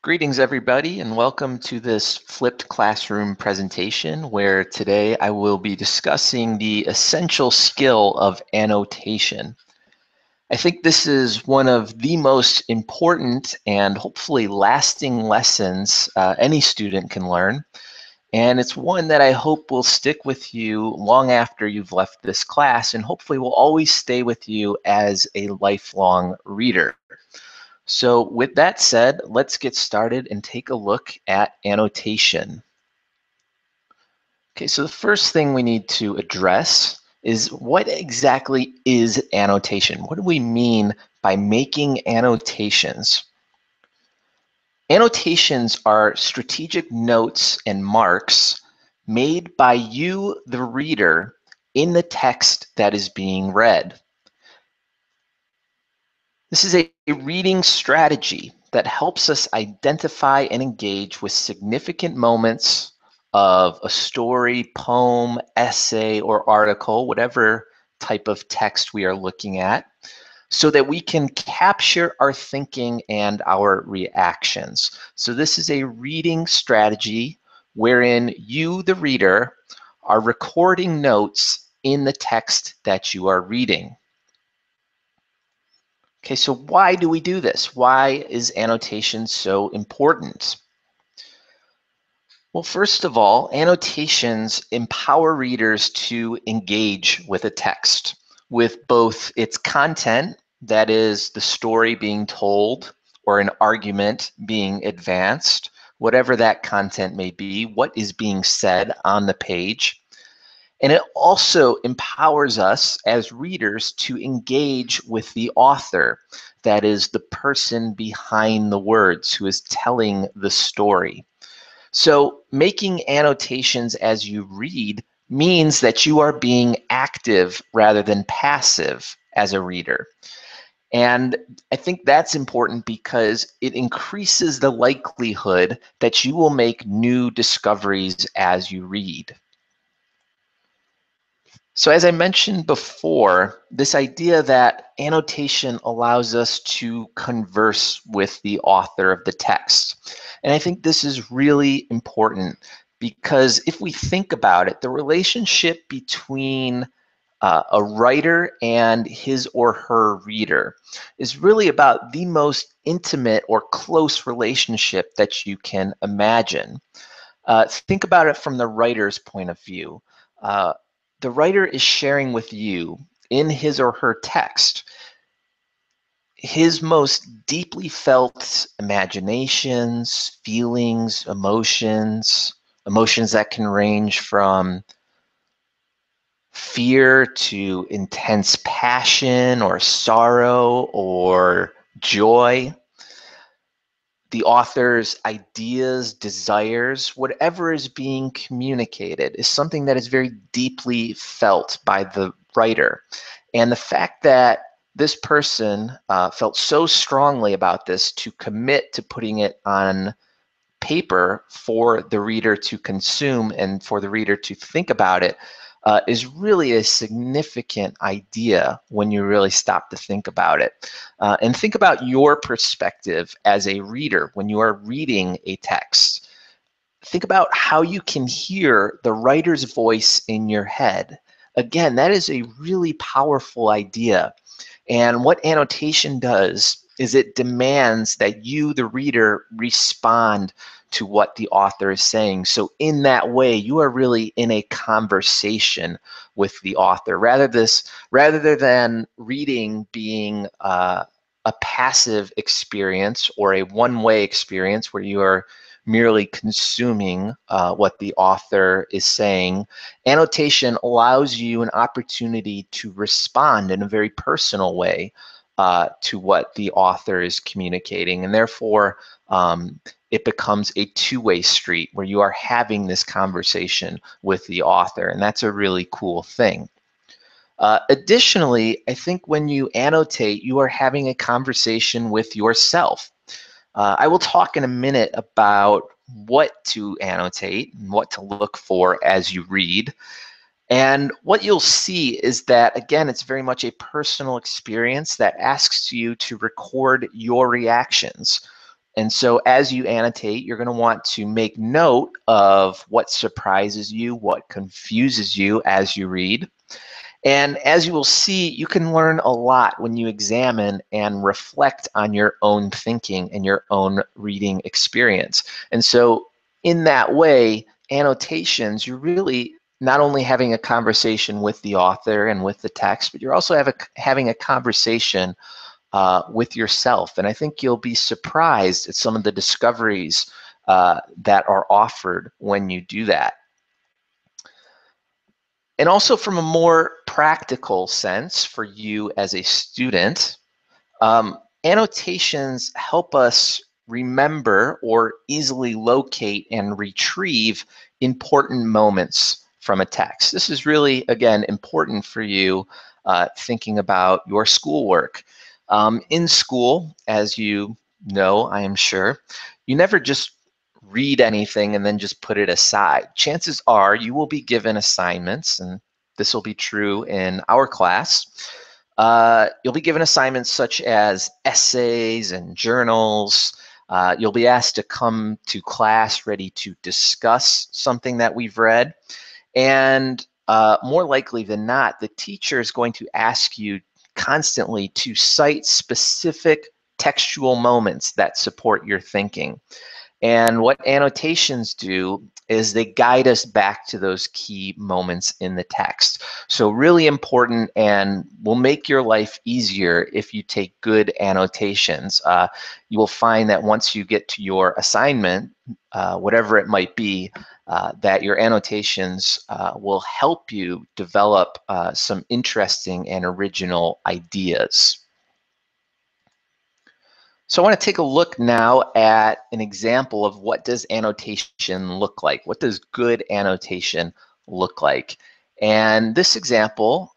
Greetings, everybody, and welcome to this flipped classroom presentation where today I will be discussing the essential skill of annotation. I think this is one of the most important and hopefully lasting lessons any student can learn, and it's one that I hope will stick with you long after you've left this class and hopefully will always stay with you as a lifelong reader. So with that said, let's get started and take a look at annotation. Okay, so the first thing we need to address is what exactly is annotation? What do we mean by making annotations? Annotations are strategic notes and marks made by you, the reader, in the text that is being read. This is a reading strategy that helps us identify and engage with significant moments of a story, poem, essay, or article, whatever type of text we are looking at, so that we can capture our thinking and our reactions. So this is a reading strategy wherein you, the reader, are recording notes in the text that you are reading. Okay, so why do we do this? Why is annotation so important? Well, first of all, annotations empower readers to engage with a text, with both its content, that is the story being told, or an argument being advanced, whatever that content may be, what is being said on the page. And it also empowers us as readers to engage with the author, that is the person behind the words who is telling the story. So making annotations as you read means that you are being active rather than passive as a reader. And I think that's important because it increases the likelihood that you will make new discoveries as you read. So as I mentioned before, this idea that annotation allows us to converse with the author of the text. And I think this is really important because if we think about it, the relationship between a writer and his or her reader is really about the most intimate or close relationship that you can imagine. Think about it from the writer's point of view. The writer is sharing with you in his or her text his most deeply felt imaginations, feelings, emotions that can range from fear to intense passion or sorrow or joy. The author's ideas, desires, whatever is being communicated is something that is very deeply felt by the writer. And the fact that this person felt so strongly about this to commit to putting it on paper for the reader to consume and for the reader to think about it is really a significant idea when you really stop to think about it. And think about your perspective as a reader when you are reading a text. Think about how you can hear the writer's voice in your head. Again, that is a really powerful idea. And what annotation does is it demands that you, the reader, respond to what the author is saying. So in that way, you are really in a conversation with the author, rather than reading being a passive experience or a one-way experience where you are merely consuming what the author is saying. Annotation allows you an opportunity to respond in a very personal way to what the author is communicating, and therefore it becomes a two-way street where you are having this conversation with the author, and that's a really cool thing. Additionally, I think when you annotate, you are having a conversation with yourself. I will talk in a minute about what to annotate and what to look for as you read. And what you'll see is that, again, it's very much a personal experience that asks you to record your reactions. And so as you annotate, you're going to want to make note of what surprises you, what confuses you as you read. And as you will see, you can learn a lot when you examine and reflect on your own thinking and your own reading experience. And so in that way, annotations, you're really not only having a conversation with the author and with the text, but you're also having a conversation with yourself. And I think you'll be surprised at some of the discoveries that are offered when you do that. And also from a more practical sense for you as a student, annotations help us remember or easily locate and retrieve important moments from a text. This is really, again, important for you thinking about your schoolwork. In school, as you know, I am sure, you never just read anything and then just put it aside. Chances are you will be given assignments, and this will be true in our class. You'll be given assignments such as essays and journals. You'll be asked to come to class ready to discuss something that we've read. And more likely than not, the teacher is going to ask you constantly to cite specific textual moments that support your thinking. And what annotations do is they guide us back to those key moments in the text. So really important, and will make your life easier if you take good annotations. You will find that once you get to your assignment, whatever it might be, that your annotations will help you develop some interesting and original ideas. So I want to take a look now at an example of what does annotation look like? What does good annotation look like? And this example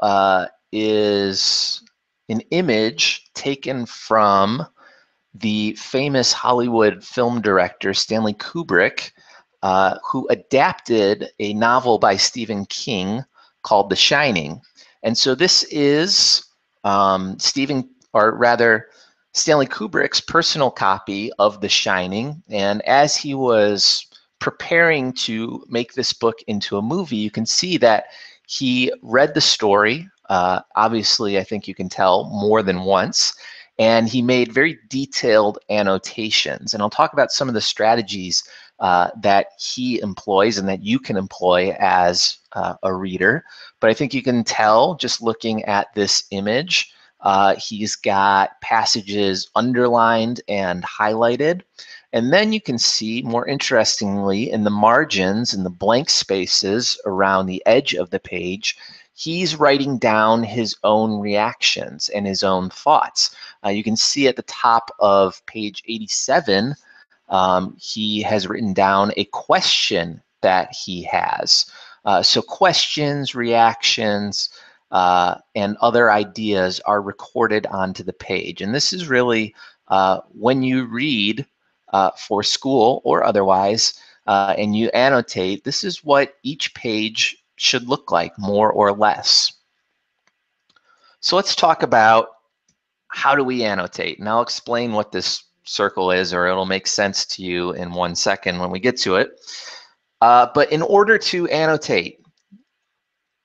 is an image taken from the famous Hollywood film director Stanley Kubrick, who adapted a novel by Stephen King called The Shining. And so this is Stanley Kubrick's personal copy of The Shining. And as he was preparing to make this book into a movie, you can see that he read the story, obviously I think you can tell, more than once, and he made very detailed annotations. And I'll talk about some of the strategies that he employs and that you can employ as a reader. But I think you can tell just looking at this image, he's got passages underlined and highlighted. And then you can see, more interestingly, in the margins and the blank spaces around the edge of the page, he's writing down his own reactions and his own thoughts. You can see at the top of page 87, he has written down a question that he has. So questions, reactions, and other ideas are recorded onto the page. And this is really when you read for school or otherwise, and you annotate, this is what each page should look like, more or less. So let's talk about how do we annotate. And I'll explain what this circle is, or it'll make sense to you in 1 second when we get to it. But in order to annotate,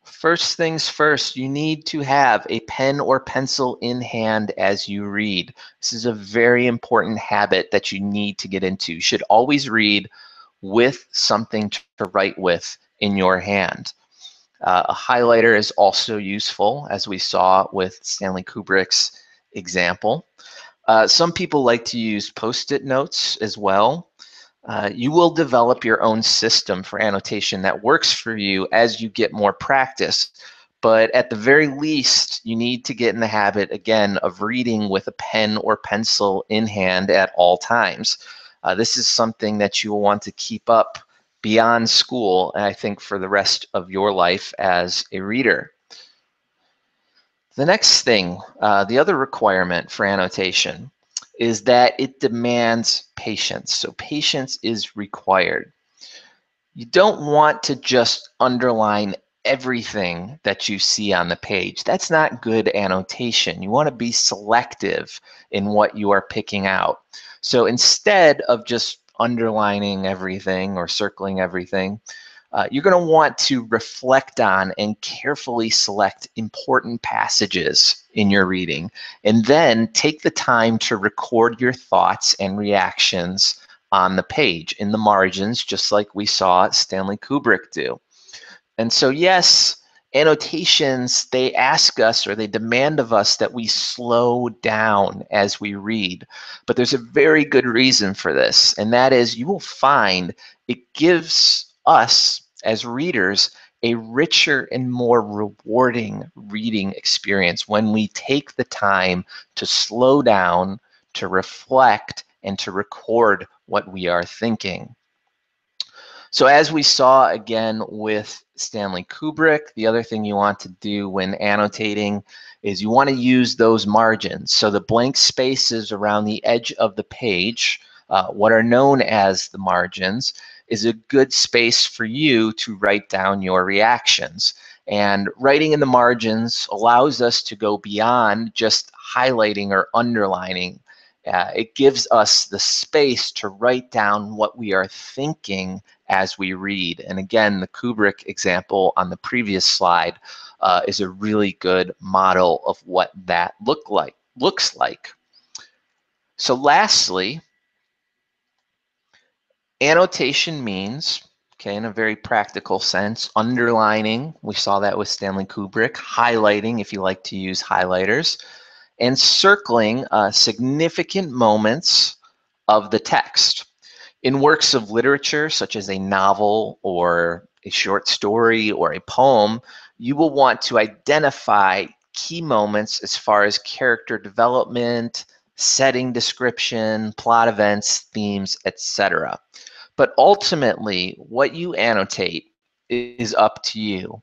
first things first, you need to have a pen or pencil in hand as you read. This is a very important habit that you need to get into. You should always read with something to write with in your hand. A highlighter is also useful, as we saw with Stanley Kubrick's example. Some people like to use Post-it notes as well. You will develop your own system for annotation that works for you as you get more practice. But at the very least, you need to get in the habit, again, of reading with a pen or pencil in hand at all times. This is something that you will want to keep up beyond school, and I think for the rest of your life as a reader. The next thing, the other requirement for annotation, is that it demands patience. So patience is required. You don't want to just underline everything that you see on the page. That's not good annotation. You want to be selective in what you are picking out. So instead of just underlining everything or circling everything, you're going to want to reflect on and carefully select important passages in your reading, and then take the time to record your thoughts and reactions on the page in the margins, just like we saw Stanley Kubrick do. And so, yes, annotations, they ask us or they demand of us that we slow down as we read. But there's a very good reason for this, and that is you will find it gives us as readers a richer and more rewarding reading experience when we take the time to slow down, to reflect, and to record what we are thinking. So as we saw again with Stanley Kubrick, the other thing you want to do when annotating is you want to use those margins. So the blank spaces around the edge of the page, what are known as the margins, is a good space for you to write down your reactions. And writing in the margins allows us to go beyond just highlighting or underlining. It gives us the space to write down what we are thinking as we read. And again, the Kubrick example on the previous slide is a really good model of what that looks like. So lastly, annotation means, okay, in a very practical sense, underlining, we saw that with Stanley Kubrick, highlighting if you like to use highlighters, and circling significant moments of the text. In works of literature, such as a novel or a short story or a poem, you will want to identify key moments as far as character development, setting description, plot events, themes, etc. But ultimately, what you annotate is up to you.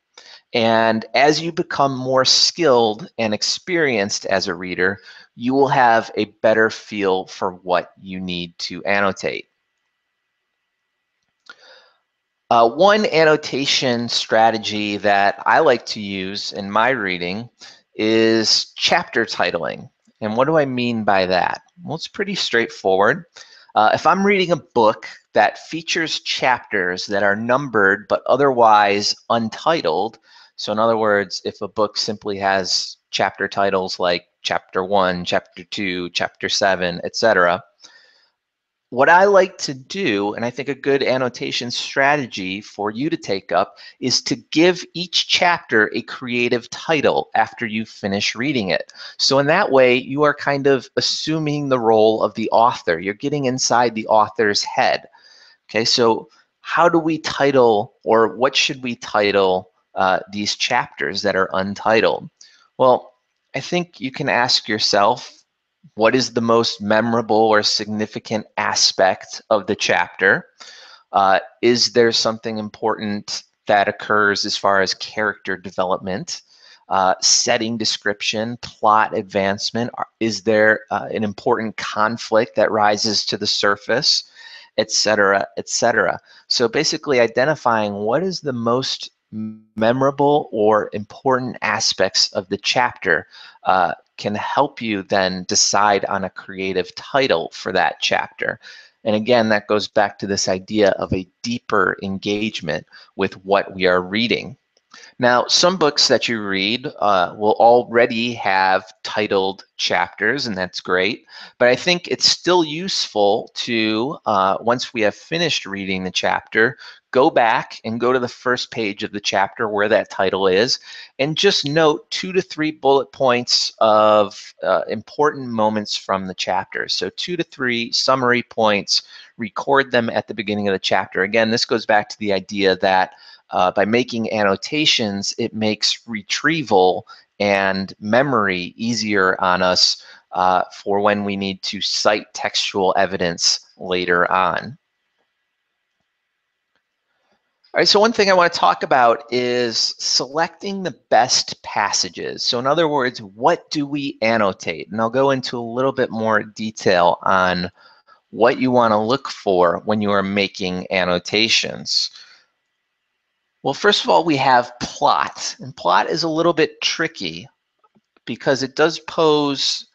And as you become more skilled and experienced as a reader, you will have a better feel for what you need to annotate. One annotation strategy that I like to use in my reading is chapter titling. And what do I mean by that? Well, it's pretty straightforward. If I'm reading a book that features chapters that are numbered but otherwise untitled, so in other words, if a book simply has chapter titles like Chapter 1, Chapter 2, Chapter 7, etc., what I like to do, and I think a good annotation strategy for you to take up, is to give each chapter a creative title after you finish reading it. So in that way, you are kind of assuming the role of the author. You're getting inside the author's head. Okay, so how do we title, or what should we title these chapters that are untitled? Well, I think you can ask yourself, what is the most memorable or significant aspect of the chapter? Is there something important that occurs as far as character development, setting description, plot advancement? Is there an important conflict that rises to the surface, etc., etc.? So basically identifying what is the most memorable or important aspects of the chapter can help you then decide on a creative title for that chapter. And again, that goes back to this idea of a deeper engagement with what we are reading. Now, some books that you read will already have titled chapters, and that's great. But I think it's still useful to, once we have finished reading the chapter, go back and go to the first page of the chapter where that title is, and just note 2 to 3 bullet points of important moments from the chapter. So 2 to 3 summary points, record them at the beginning of the chapter. Again, this goes back to the idea that by making annotations, it makes retrieval and memory easier on us for when we need to cite textual evidence later on. All right, so one thing I want to talk about is selecting the best passages. So in other words, what do we annotate? And I'll go into a little bit more detail on what you want to look for when you are making annotations. Well, first of all, we have plot, and plot is a little bit tricky because it does pose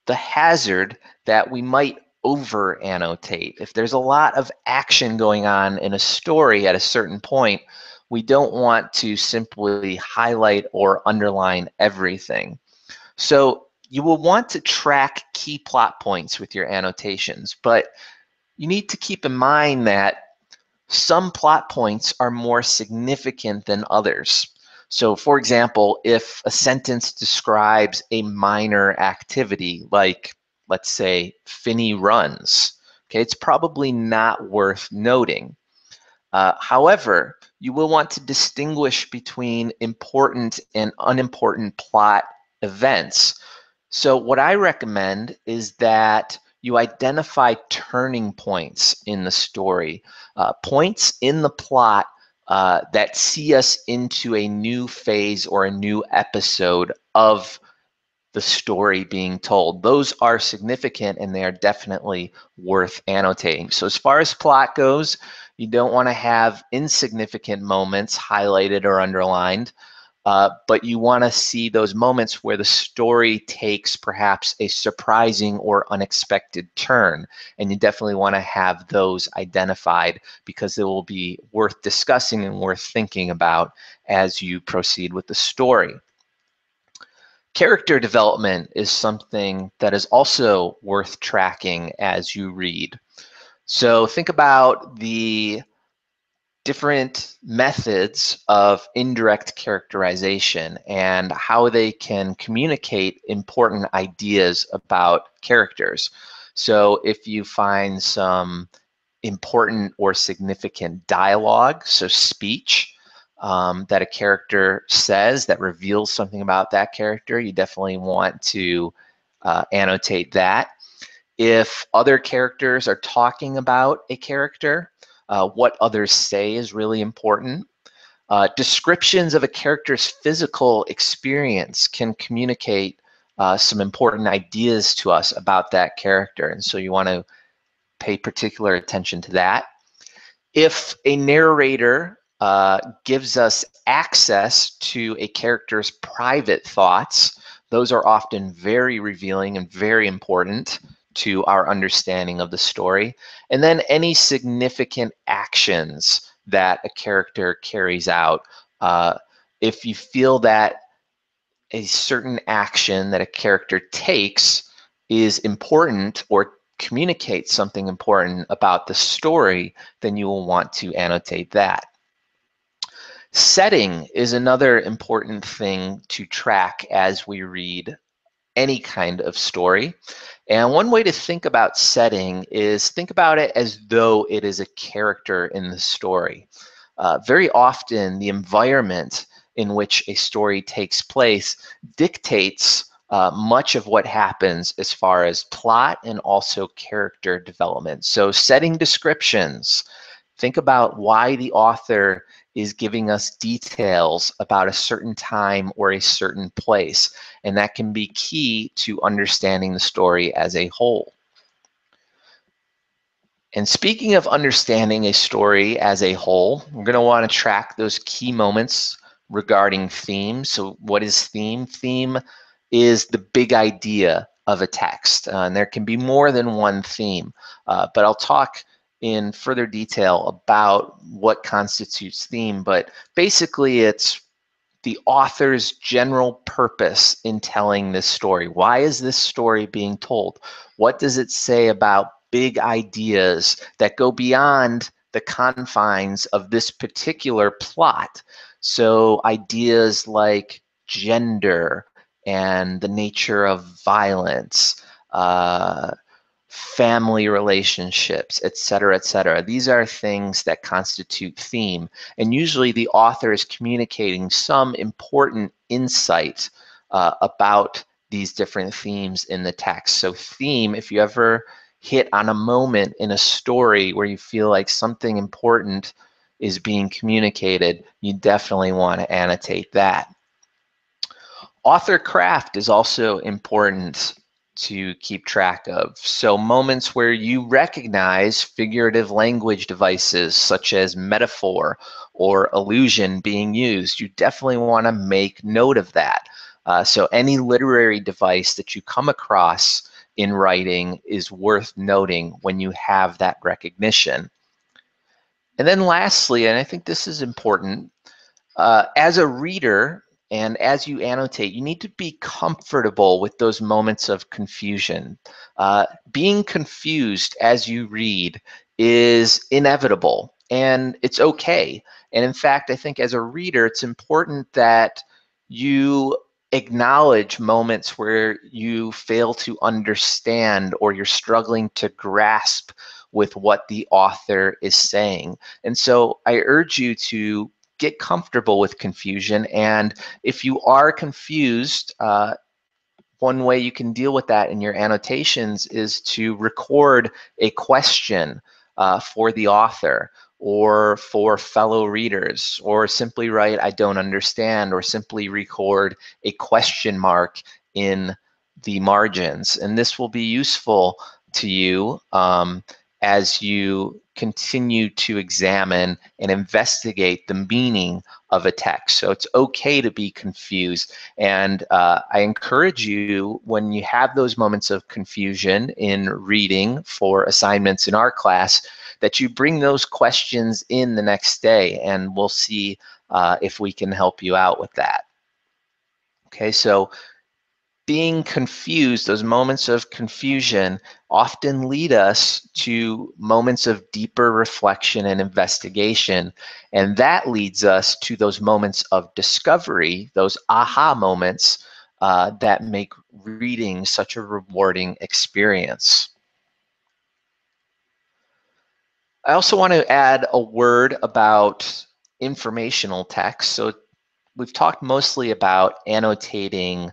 the hazard that we might over annotate. If there's a lot of action going on in a story at a certain point, we don't want to simply highlight or underline everything. So you will want to track key plot points with your annotations, but you need to keep in mind that some plot points are more significant than others. So for example, if a sentence describes a minor activity, like let's say Finney runs, okay, it's probably not worth noting. However, you will want to distinguish between important and unimportant plot events. So what I recommend is that you identify turning points in the story, points in the plot that see us into a new phase or a new episode of the story being told. Those are significant and they are definitely worth annotating. So as far as plot goes, you don't want to have insignificant moments highlighted or underlined. But you want to see those moments where the story takes perhaps a surprising or unexpected turn. And you definitely want to have those identified because they will be worth discussing and worth thinking about as you proceed with the story. Character development is something that is also worth tracking as you read. So think about the different methods of indirect characterization and how they can communicate important ideas about characters. So if you find some important or significant dialogue, so speech, that a character says that reveals something about that character, you definitely want to annotate that. If other characters are talking about a character, what others say is really important. Descriptions of a character's physical experience can communicate some important ideas to us about that character, and so you want to pay particular attention to that. If a narrator gives us access to a character's private thoughts, those are often very revealing and very important to our understanding of the story. And then any significant actions that a character carries out. If you feel that a certain action that a character takes is important or communicates something important about the story, then you will want to annotate that. Setting is another important thing to track as we read any kind of story. And one way to think about setting is think about it as though it is a character in the story. Very often, the environment in which a story takes place dictates much of what happens as far as plot and also character development. So setting descriptions, think about why the author is giving us details about a certain time or a certain place, and that can be key to understanding the story as a whole. And speaking of understanding a story as a whole, we're going to want to track those key moments regarding theme. So what is theme? Theme is the big idea of a text, and there can be more than one theme, but I'll talk in further detail about what constitutes theme, but basically it's the author's general purpose in telling this story. Why is this story being told? What does it say about big ideas that go beyond the confines of this particular plot? So ideas like gender and the nature of violence, family relationships, et cetera, et cetera. These are things that constitute theme. And usually the author is communicating some important insight about these different themes in the text. So theme, if you ever hit on a moment in a story where you feel like something important is being communicated, you definitely want to annotate that. Author craft is also important to keep track of. So moments where you recognize figurative language devices such as metaphor or allusion being used, you definitely want to make note of that. So any literary device that you come across in writing is worth noting when you have that recognition. And then lastly, and I think this is important, as a reader and as you annotate, you need to be comfortable with those moments of confusion. Being confused as you read is inevitable and it's okay. And in fact, I think as a reader, it's important that you acknowledge moments where you fail to understand or you're struggling to grasp with what the author is saying. And so I urge you to get comfortable with confusion. And if you are confused, one way you can deal with that in your annotations is to record a question for the author or for fellow readers, or simply write, "I don't understand," or simply record a question mark in the margins. And this will be useful to you as you continue to examine and investigate the meaning of a text. So it's okay to be confused. And I encourage you, when you have those moments of confusion in reading for assignments in our class, that you bring those questions in the next day, and we'll see if we can help you out with that. Okay, so being confused, those moments of confusion often lead us to moments of deeper reflection and investigation. And that leads us to those moments of discovery, those aha moments that make reading such a rewarding experience. I also want to add a word about informational text. So we've talked mostly about annotating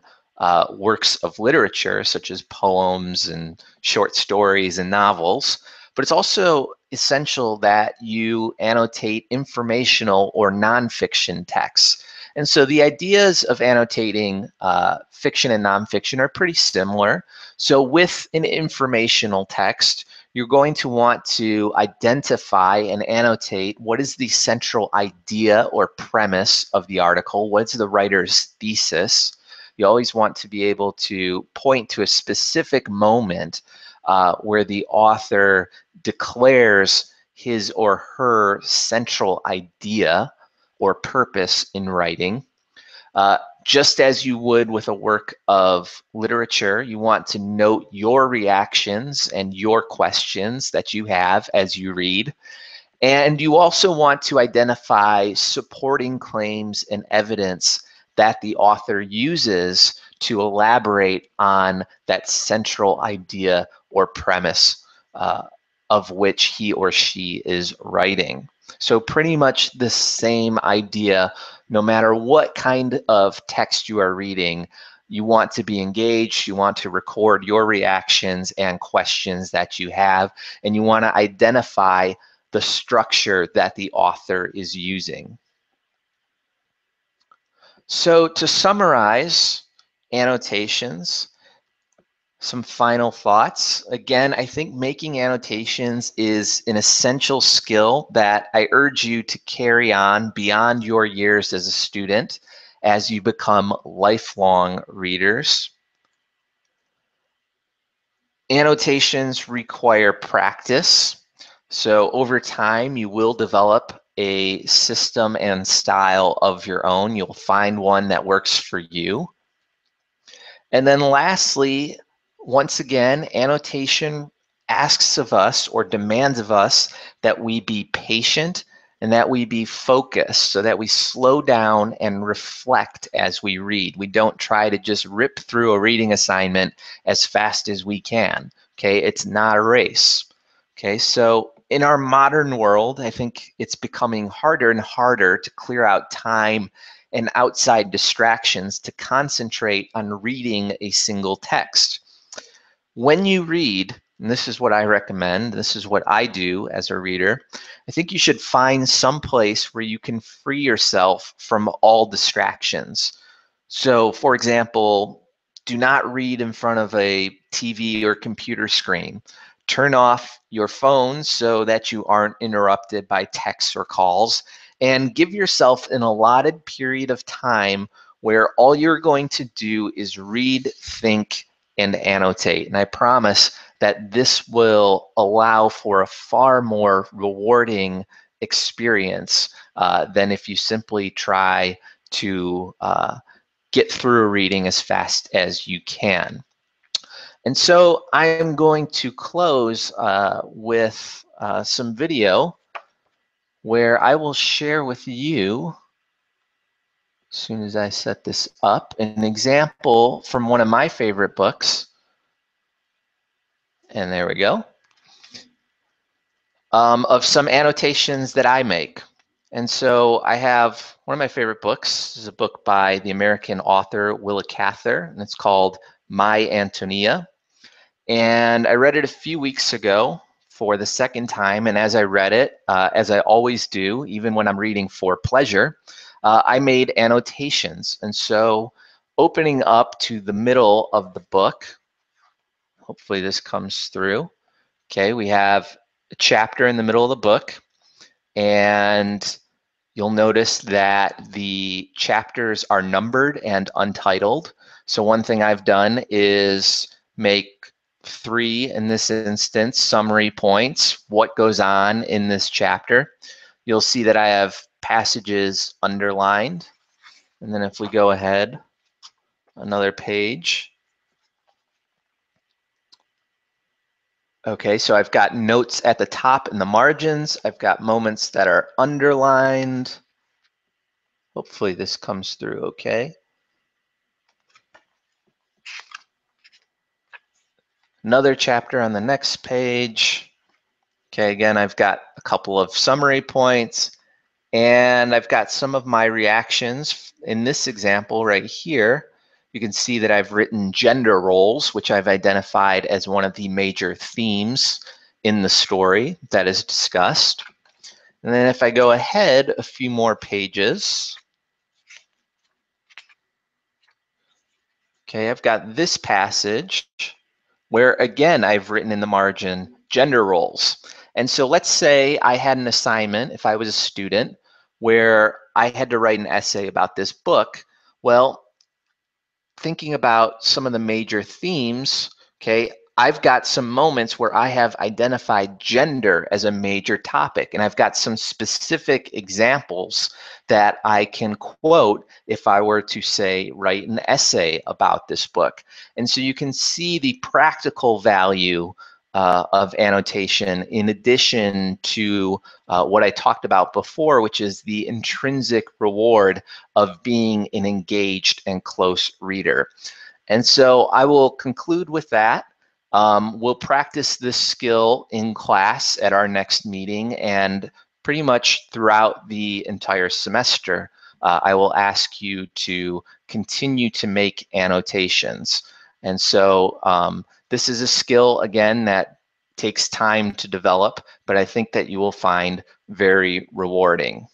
works of literature, such as poems and short stories and novels, but it's also essential that you annotate informational or nonfiction texts. And so the ideas of annotating fiction and nonfiction are pretty similar. So with an informational text, you're going to want to identify and annotate what is the central idea or premise of the article, what's the writer's thesis. You always want to be able to point to a specific moment where the author declares his or her central idea or purpose in writing. Just as you would with a work of literature, you want to note your reactions and your questions that you have as you read. And you also want to identify supporting claims and evidence that the author uses to elaborate on that central idea or premise of which he or she is writing. So pretty much the same idea, no matter what kind of text you are reading. You want to be engaged, you want to record your reactions and questions that you have, and you want to identify the structure that the author is using. So to summarize annotations, some final thoughts. Again, I think making annotations is an essential skill that I urge you to carry on beyond your years as a student as you become lifelong readers. Annotations require practice. So over time, you will develop a system and style of your own. You'll find one that works for you. And then lastly, once again, annotation asks of us or demands of us that we be patient and that we be focused, so that we slow down and reflect as we read. We don't try to just rip through a reading assignment as fast as we can. Okay, it's not a race. Okay, so in our modern world, I think it's becoming harder and harder to clear out time and outside distractions to concentrate on reading a single text. When you read, and this is what I recommend, this is what I do as a reader, I think you should find some place where you can free yourself from all distractions. So for example, do not read in front of a TV or computer screen. Turn off your phone so that you aren't interrupted by texts or calls, and give yourself an allotted period of time where all you're going to do is read, think, and annotate. And I promise that this will allow for a far more rewarding experience than if you simply try to get through a reading as fast as you can. And so I'm going to close with some video where I will share with you, as soon as I set this up, an example from one of my favorite books. And there we go. Of some annotations that I make. And so I have one of my favorite books. This is a book by the American author Willa Cather, and it's called My Antonia. And I read it a few weeks ago for the second time, and as I read it, as I always do, even when I'm reading for pleasure, I made annotations. And so opening up to the middle of the book, hopefully this comes through. Okay, we have a chapter in the middle of the book, and you'll notice that the chapters are numbered and untitled. So one thing I've done is make 3, in this instance, summary points, what goes on in this chapter. You'll see that I have passages underlined. And then if we go ahead, another page. Okay, so I've got notes at the top in the margins. I've got moments that are underlined. Hopefully this comes through okay. Another chapter on the next page. Okay, again, I've got a couple of summary points, and I've got some of my reactions. In this example right here, you can see that I've written gender roles, which I've identified as one of the major themes in the story that is discussed. And then if I go ahead a few more pages, okay, I've got this passage where, again, I've written in the margin gender roles. And so let's say I had an assignment, if I was a student, where I had to write an essay about this book. Well, thinking about some of the major themes, okay, I've got some moments where I have identified gender as a major topic, and I've got some specific examples that I can quote if I were to, say, write an essay about this book. And so you can see the practical value of annotation in addition to what I talked about before, which is the intrinsic reward of being an engaged and close reader. And so I will conclude with that. We'll practice this skill in class at our next meeting, and pretty much throughout the entire semester, I will ask you to continue to make annotations. And so this is a skill, again, that takes time to develop, but I think that you will find very rewarding.